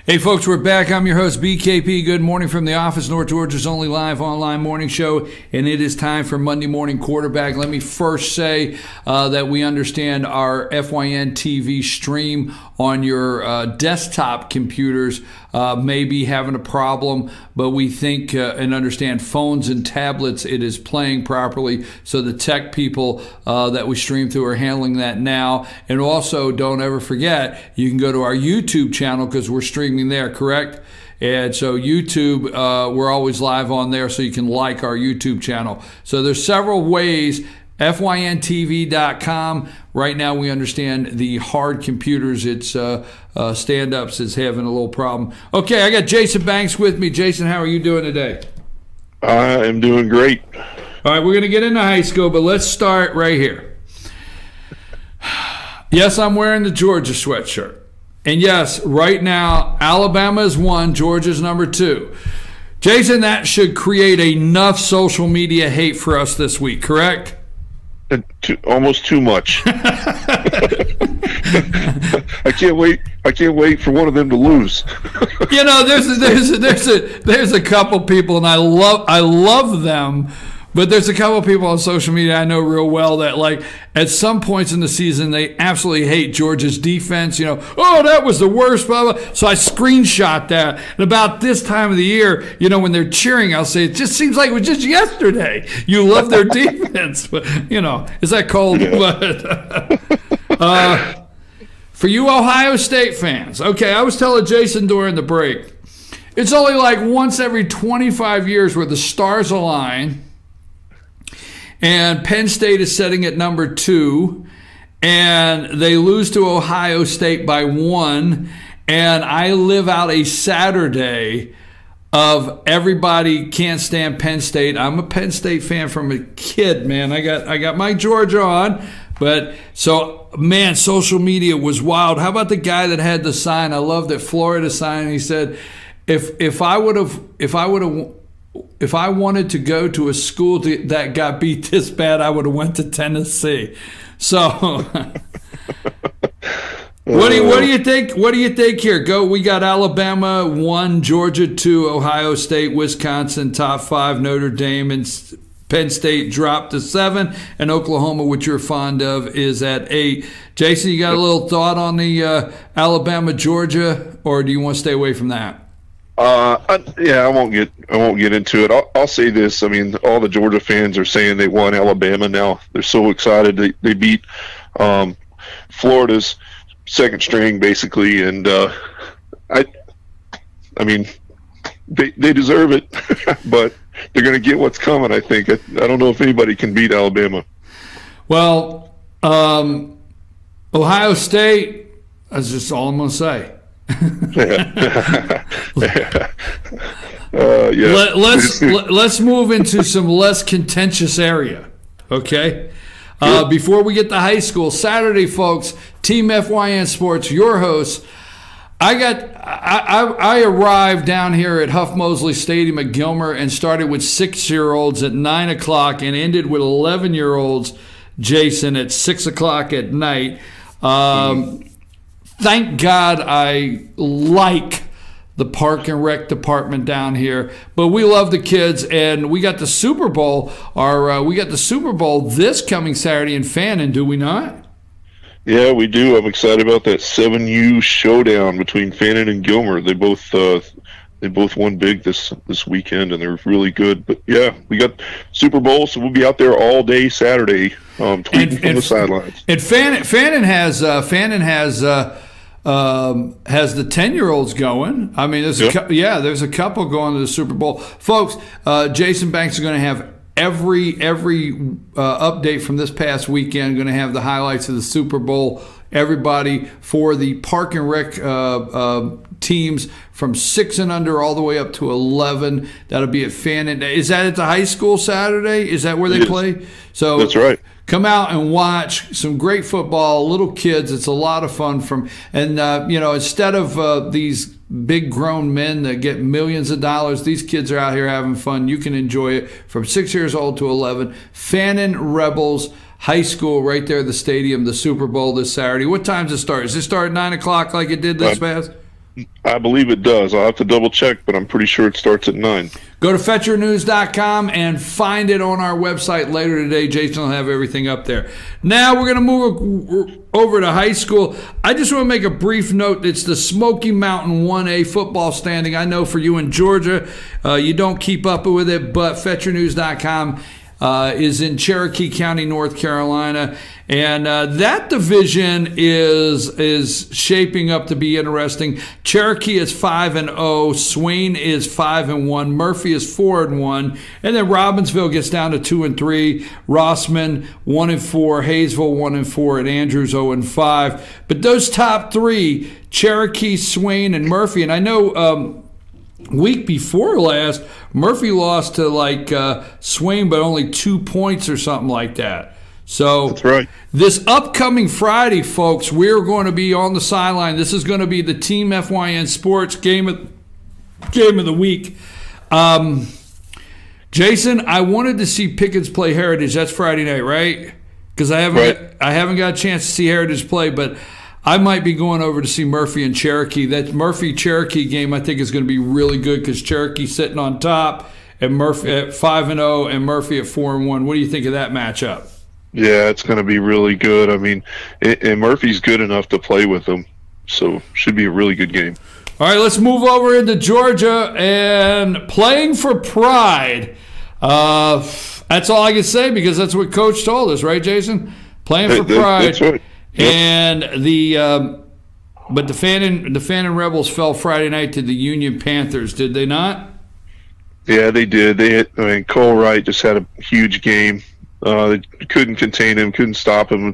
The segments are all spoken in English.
Hey folks, we're back. I'm your host, BKP. Good morning from the office, North Georgia's only live online morning show, and it is time for Monday Morning Quarterback. Let me first say that we understand our FYN TV stream on your desktop computers may be having a problem, but we think and understand phones and tablets, it is playing properly. So the tech people that we stream through are handling that now. And also, don't ever forget, you can go to our YouTube channel because we're streaming there, correct? And so YouTube, we're always live on there, so you can like our YouTube channel. So there's several ways. FYNTV.com. Right now, we understand the hard computers, it's stand-ups is having a little problem. Okay, I got Jason Banks with me. Jason, how are you doing today? I am doing great. All right, we're going to get into high school, but let's start right here. Yes, I'm wearing the Georgia sweatshirt. And yes, right now, Alabama is 1, Georgia's number 2. Jason, that should create enough social media hate for us this week, correct? Almost too much. I can't wait. I can't wait for one of them to lose. You know, there's a couple people, and I love them. But there's a couple of people on social media I know real well that, like, at some points in the season, they absolutely hate Georgia's defense. You know, oh, that was the worst, blah, blah. So I screenshot that. And about this time of the year, you know, when they're cheering, I'll say, it just seems like it was just yesterday. You love their defense. But, you know, is that cold? Yeah. But, for you Ohio State fans, okay, I was telling Jason during the break, it's only like once every 25 years where the stars align. And Penn State is sitting at number 2, and they lose to Ohio State by 1. And I live out a Saturday of everybody can't stand Penn State. I'm a Penn State fan from a kid, man. I got my Georgia on, but so man, social media was wild. How about the guy that had the sign? I love that Florida sign. He said, if I wanted to go to a school that got beat this bad, I would have went to Tennessee. So, what do you think? What do you think here? We got Alabama 1, Georgia 2, Ohio State, Wisconsin top 5, Notre Dame, and Penn State dropped to 7, and Oklahoma, which you're fond of, is at 8. Jason, you got a little thought on the Alabama Georgia, or do you want to stay away from that? Yeah, I won't get into it. I'll say this. I mean, all the Georgia fans are saying they won Alabama now. They're so excited. They beat Florida's second string, basically. And I mean, they deserve it, but they're going to get what's coming, I think. I don't know if anybody can beat Alabama. Well, Ohio State, that's just all I'm going to say. Let's move into some less contentious area, okay? Before we get to high school, Saturday, folks, Team FYN Sports, your hosts. I arrived down here at Huff Mosley Stadium at Gilmer and started with 6-year-olds at 9 o'clock and ended with 11-year-olds, Jason, at 6 o'clock at night. Thank God I like the Park and Rec department down here, but we love the kids, and we got the Super Bowl. We got the Super Bowl this coming Saturday in Fannin, do we not? Yeah, we do. I'm excited about that 7U showdown between Fannin and Gilmer. They both won big this weekend, and they're really good. But yeah, we got Super Bowl, so we'll be out there all day Saturday, tweeting from the sidelines. And Fannin has the 10-year-olds going. I mean, there's a couple going to the Super Bowl, folks. Jason Banks is going to have every update from this past weekend. Going to have the highlights of the Super Bowl. Everybody for the Park and Rec teams from 6 and under all the way up to 11. That'll be at Fannin. Is that at the high school Saturday? Is that where they play? So that's right. Come out and watch some great football, little kids. It's a lot of fun instead of these big grown men that get millions of dollars, these kids are out here having fun. You can enjoy it from 6 years old to 11. Fannin Rebels High School right there at the stadium, the Super Bowl this Saturday. What time does it start? Does it start at 9 o'clock like it did this past? I believe it does. I'll have to double check, but I'm pretty sure it starts at 9. Go to FetcherNews.com and find it on our website later today. Jason will have everything up there. Now we're going to move over to high school. I just want to make a brief note. It's the Smoky Mountain 1A football standing. I know for you in Georgia, you don't keep up with it, but FetcherNews.com is in Cherokee County, North Carolina, and that division is shaping up to be interesting. Cherokee is 5-0, Swain is 5-1, Murphy is 4-1, and then Robbinsville gets down to 2-3, Rosman 1-4, Hayesville 1-4, and Andrews 0-5. But those top three, Cherokee, Swain, and Murphy, and I know week before last, Murphy lost to Swain, but only 2 points or something like that. So that's right. This upcoming Friday, folks, we're going to be on the sideline. This is going to be the Team FYN Sports game of the week. Jason, I wanted to see Pickens play Heritage. That's Friday night, right? Because I haven't got a chance to see Heritage play, but I might be going over to see Murphy and Cherokee. That Murphy-Cherokee game, I think, is going to be really good because Cherokee's sitting on top and Murphy at 5-0 and Murphy at 4-1. What do you think of that matchup? Yeah, it's going to be really good. I mean, and Murphy's good enough to play with them, so should be a really good game. All right, let's move over into Georgia and playing for pride. That's all I can say because that's what Coach told us, right, Jason? Playing for pride. That's right. Yep. And but the Fannin Rebels fell Friday night to the Union Panthers, did they not? Yeah, they did. Cole Wright just had a huge game. They couldn't contain him, couldn't stop him.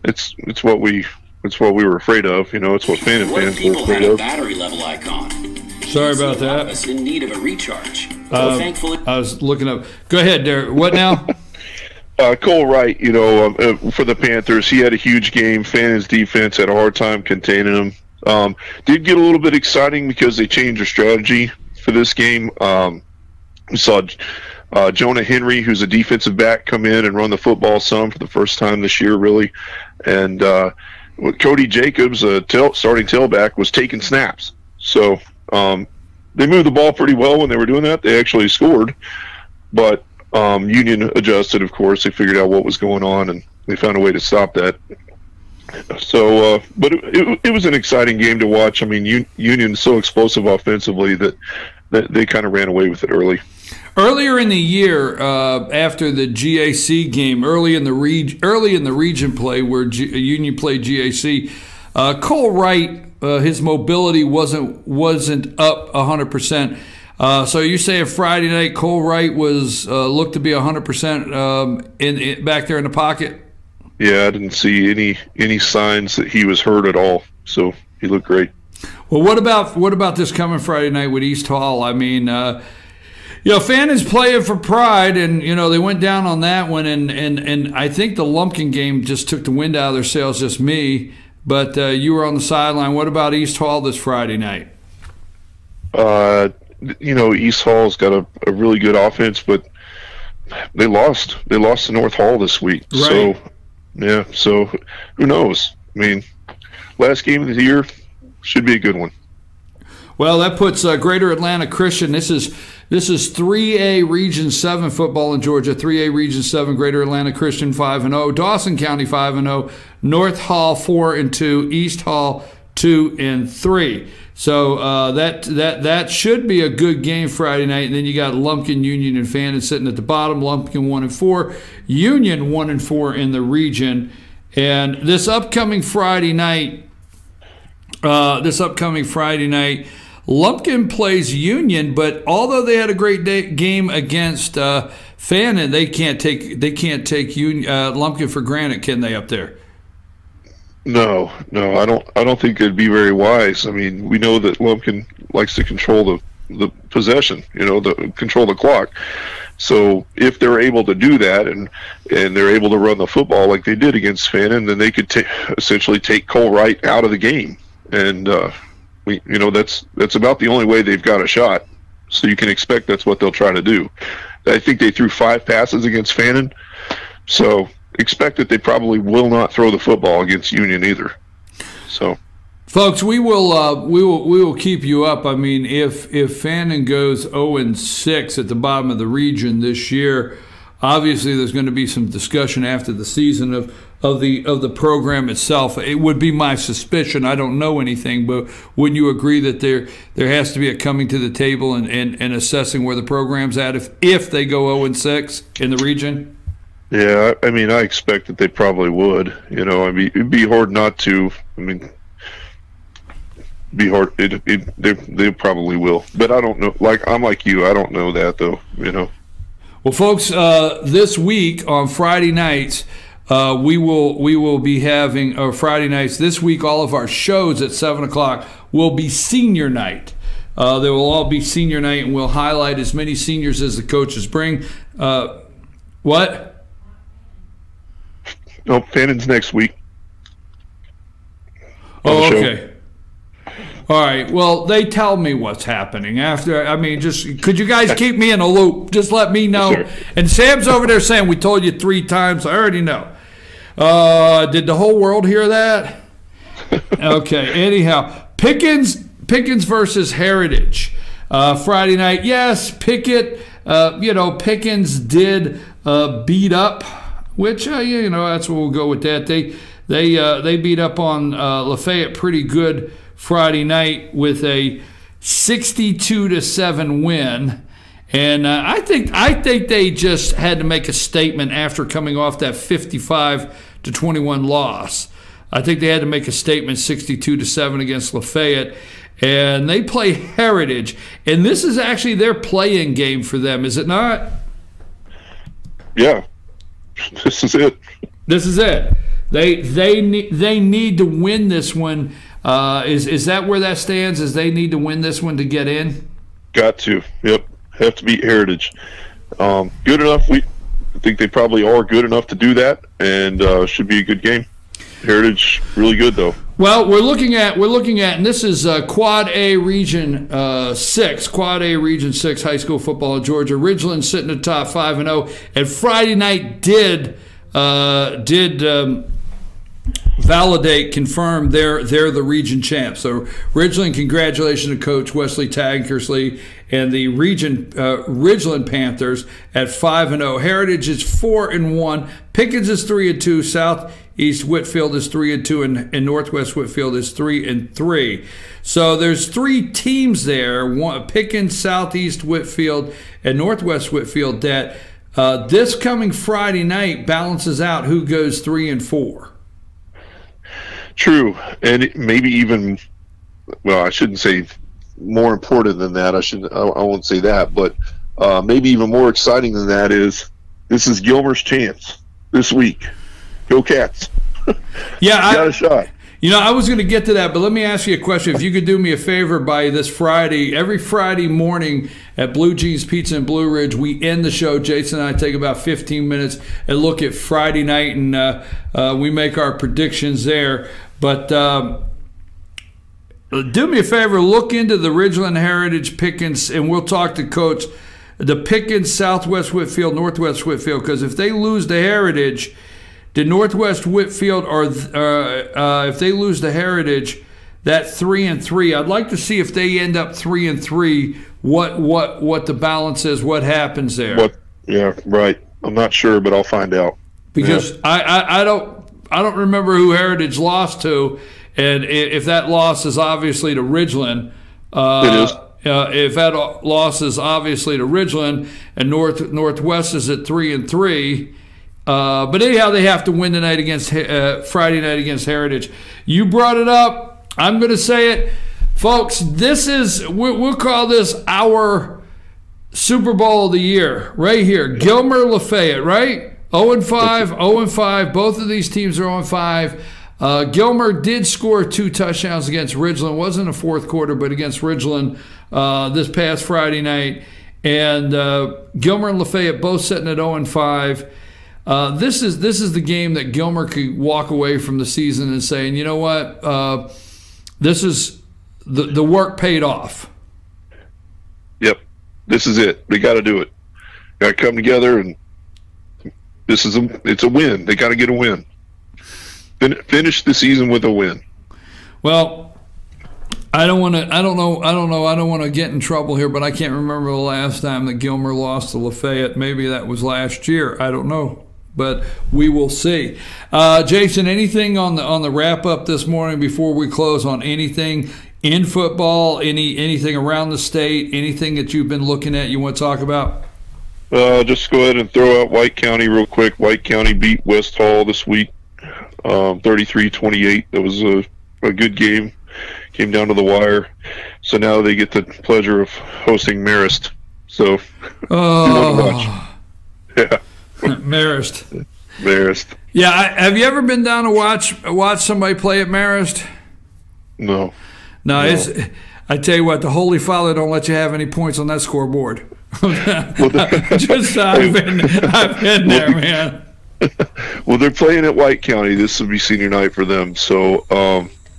It's what we were afraid of. You know, it's what Fannin fans were afraid of. Battery level icon. Sorry about that. In need of a recharge. So thankfully, I was looking up. Go ahead, Derek. What now? Cole Wright, for the Panthers, he had a huge game. Fannin's defense had a hard time containing him. Did get a little bit exciting because they changed their strategy for this game. We saw Jonah Henry, who's a defensive back, come in and run the football some for the first time this year, really. And Cody Jacobs, a starting tailback, was taking snaps. So they moved the ball pretty well when they were doing that. They actually scored. But Union adjusted, of course. They figured out what was going on, and they found a way to stop that. So, but it was an exciting game to watch. I mean, Union's so explosive offensively that they kind of ran away with it early. Earlier in the year, after the GAC game, early in the region play where Union played GAC, Cole Wright, his mobility wasn't up 100%. So you saying Friday night Cole Wright was looked to be 100% back there in the pocket? Yeah, I didn't see any signs that he was hurt at all. So he looked great. Well, what about this coming Friday night with East Hall? I mean, Fannin's playing for pride, and they went down on that one, and I think the Lumpkin game just took the wind out of their sails. Just me, but you were on the sideline. What about East Hall this Friday night? East Hall's got a really good offense, but they lost. They lost to North Hall this week. Right. So, yeah. So who knows? I mean, last game of the year should be a good one. Well, that puts Greater Atlanta Christian. This is 3A Region 7 football in Georgia. 3A Region 7, Greater Atlanta Christian 5-0, Dawson County 5-0, North Hall 4-2, East Hall 2-3. So that should be a good game Friday night. And then you got Lumpkin, Union, and Fannin sitting at the bottom. Lumpkin 1-4, Union 1-4 in the region. And this upcoming Friday night, Lumpkin plays Union, but although they had a great game against Fannin, they can't take Lumpkin for granted, can they, up there? No, I don't think it'd be very wise. I mean, we know that Lumpkin likes to control the possession, control the clock. So if they're able to do that and they're able to run the football like they did against Fannin, then they could essentially take Cole Wright out of the game. And that's about the only way they've got a shot. So you can expect that's what they'll try to do. I think they threw 5 passes against Fannin, so expect that they probably will not throw the football against Union either. So Folks, we will keep you up. I mean, if Fannin goes 0-6 at the bottom of the region this year, obviously there's going to be some discussion after the season of the program itself. It would be my suspicion. I don't know anything, but wouldn't you agree that there has to be a coming to the table and assessing where the program's at if they go 0-6 in the region? Yeah, I mean, I expect that they probably would. You know, I mean, it'd be hard not to. I mean, be hard. They probably will, but I don't know. Like I'm like you, I don't know that though. You know. Well, folks, this week on Friday nights, we will be having Friday nights this week. All of our shows at 7:00 will be senior night. They will all be senior night, and we'll highlight as many seniors as the coaches bring. What? No, Fannin's next week. Oh, okay. All right. Well, they tell me what's happening after. I mean, just could you guys keep me in a loop? Just let me know. Sure. And Sam's over there saying we told you 3 times. I already know. Did the whole world hear that? Okay. Anyhow, Pickens versus Heritage, Friday night. Yes, Pickett. Pickens did beat up, which that's what we'll go with that. They beat up on LaFayette pretty good Friday night with a 62-7 win, and I think they just had to make a statement after coming off that 55-21 loss. I think they had to make a statement 62-7 against LaFayette, and they play Heritage, and this is actually their play-in game for them, is it not? Yeah, this is it. This is it. They need to win this one. Is that where that stands? Is they need to win this one to get in? Got to. Yep. Have to beat Heritage. Good enough. I think they probably are good enough to do that, and should be a good game. Heritage really good though. Well, we're looking at, and this is Quad A Region 6, Quad A Region 6 high school football in Georgia. Ridgeland sitting at top 5-0, and Friday night did confirm they're the region champs. So Ridgeland, congratulations to Coach Wesley Tankersley and the region Ridgeland Panthers at 5-0. Heritage is 4-1. Pickens is 3-2. Southeast Whitfield is 3-2, and Northwest Whitfield is 3-3. So there's 3 teams there: Pickens, Southeast Whitfield, and Northwest Whitfield. That this coming Friday night balances out who goes 3-4. True, and maybe even, well, I shouldn't say more important than that. I won't say that, but maybe even more exciting than that is this is Gilmer's chance this week. Go Cats! Yeah, got a shot. I was going to get to that, but let me ask you a question. If you could do me a favor by this Friday, every Friday morning at Blue Jeans Pizza in Blue Ridge, we end the show. Jason and I take about 15 minutes and look at Friday night, and we make our predictions there. But do me a favor, look into the Ridgeland Heritage Pickens, and we'll talk to Coach. The Pickens, Southwest Whitfield, Northwest Whitfield, because if they lose the Heritage, the Northwest Whitfield, or if they lose the Heritage, that 3-3. I'd like to see if they end up 3-3. What the balance is, what happens there. Yeah, right. I'm not sure, but I'll find out. Because I don't remember who Heritage lost to, and if that loss is obviously to Ridgeland. It is. If that loss is obviously to Ridgeland, and Northwest is at 3-3. But anyhow, they have to win tonight against Friday night against Heritage. You brought it up. I'm going to say it, folks. This is we'll call this our Super Bowl of the year right here. Gilmer, Lafayette, right? 0-5, 0-5. Both of these teams are 0-5. Gilmer did score 2 touchdowns against Ridgeland. Wasn't a fourth quarter, but against Ridgeland this past Friday night. And Gilmer and Lafayette both sitting at 0-5. This is the game that Gilmer could walk away from the season and saying, you know what, this is the work paid off. Yep, this is it. They got to do it. Got to come together, and it's a win. They got to get a win. Finish the season with a win. Well, I don't want to get in trouble here, but I can't remember the last time that Gilmer lost to LaFayette. Maybe that was last year. I don't know, but we will see. Jason, anything on the wrap up this morning before we close on anything in football, anything around the state, anything that you've been looking at you want to talk about? Just go ahead and throw out White County real quick. White County beat West Hall this week, 33-28. That was a good game. Came down to the wire. So now they get the pleasure of hosting Marist. So, oh, yeah. Marist. Marist. Yeah, have you ever been down to watch somebody play at Marist? No. No, it's. I tell you what, the Holy Father don't let you have any points on that scoreboard. Just I've been there, man. Well, they're playing at White County. This will be senior night for them. So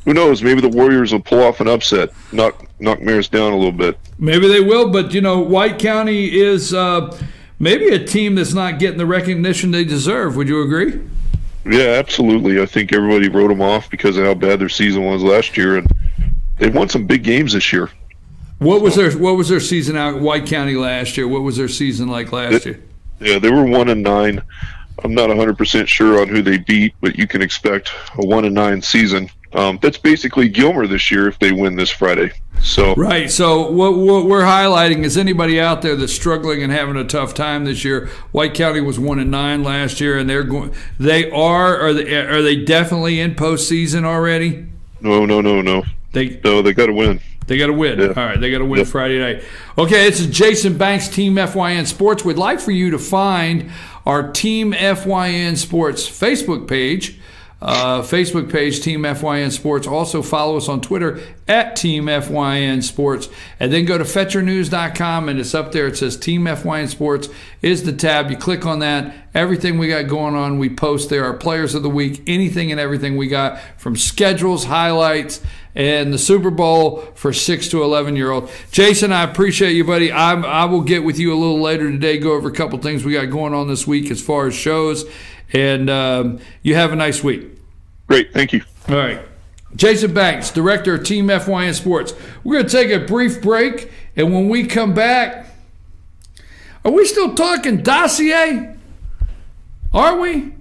who knows? Maybe the Warriors will pull off an upset, knock Marist down a little bit. Maybe they will, but White County is maybe a team that's not getting the recognition they deserve. Would you agree? Yeah, absolutely. I think everybody wrote them off because of how bad their season was last year, and they've won some big games this year. What was their season out at White County last year? What was their season like last year? Yeah, they were 1-9. I'm not 100% sure on who they beat, but you can expect a 1-9 season. That's basically Gilmer this year if they win this Friday. So right. So what we're highlighting is anybody out there that's struggling and having a tough time this year. White County was 1-9 last year, and are they definitely in postseason already? No. They got to win. They got to win. Yeah. All right, they got to win Friday night. Okay, this is Jason Banks, Team FYN Sports. We'd like for you to find our Team FYN Sports Facebook page. Team FYN Sports. Also follow us on Twitter at Team FYN Sports. And then go to FetcherNews.com, and it's up there. It says Team FYN Sports is the tab. You click on that. Everything we got going on, we post there. Our players of the week, anything and everything we got, from schedules, highlights, and the Super Bowl for 6 to 11-year-old. Jason, I appreciate you, buddy. I will get with you a little later today, go over a couple things we got going on this week as far as shows. And you have a nice week. Great. Thank you. All right. Jason Banks, Director of Team FYN Sports. We're going to take a brief break, and when we come back, are we still talking dossier? Are we?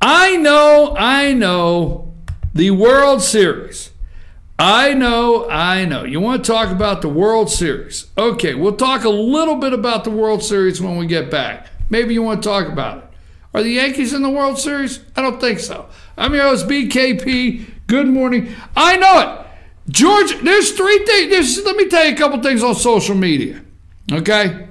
I know. The World Series. I know. You want to talk about the World Series. Okay, we'll talk a little bit about the World Series when we get back. Maybe you want to talk about it. Are the Yankees in the World Series? I don't think so. I'm your host, BKP. Good morning. I know it. George, there's three things. Let me tell you a couple things on social media. Okay?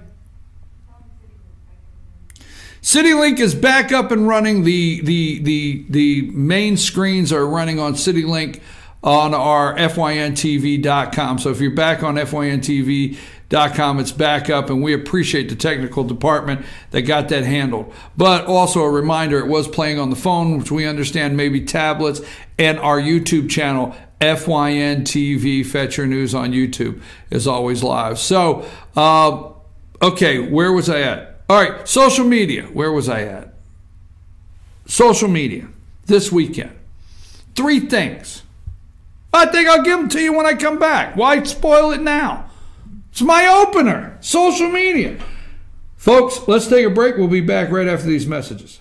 CityLink is back up and running. The main screens are running on CityLink on our FYNTV.com. So if you're back on FYNTV.com, it's back up, and we appreciate the technical department that got that handled. But also a reminder, it was playing on the phone, which we understand maybe tablets, and our YouTube channel, FYNTV, Fetcher News on YouTube, is always live. So, okay, where was I at? All right, social media. Where was I at? Social media this weekend. Three things. I think I'll give them to you when I come back. Why spoil it now? It's my opener. Social media. Folks, let's take a break. We'll be back right after these messages.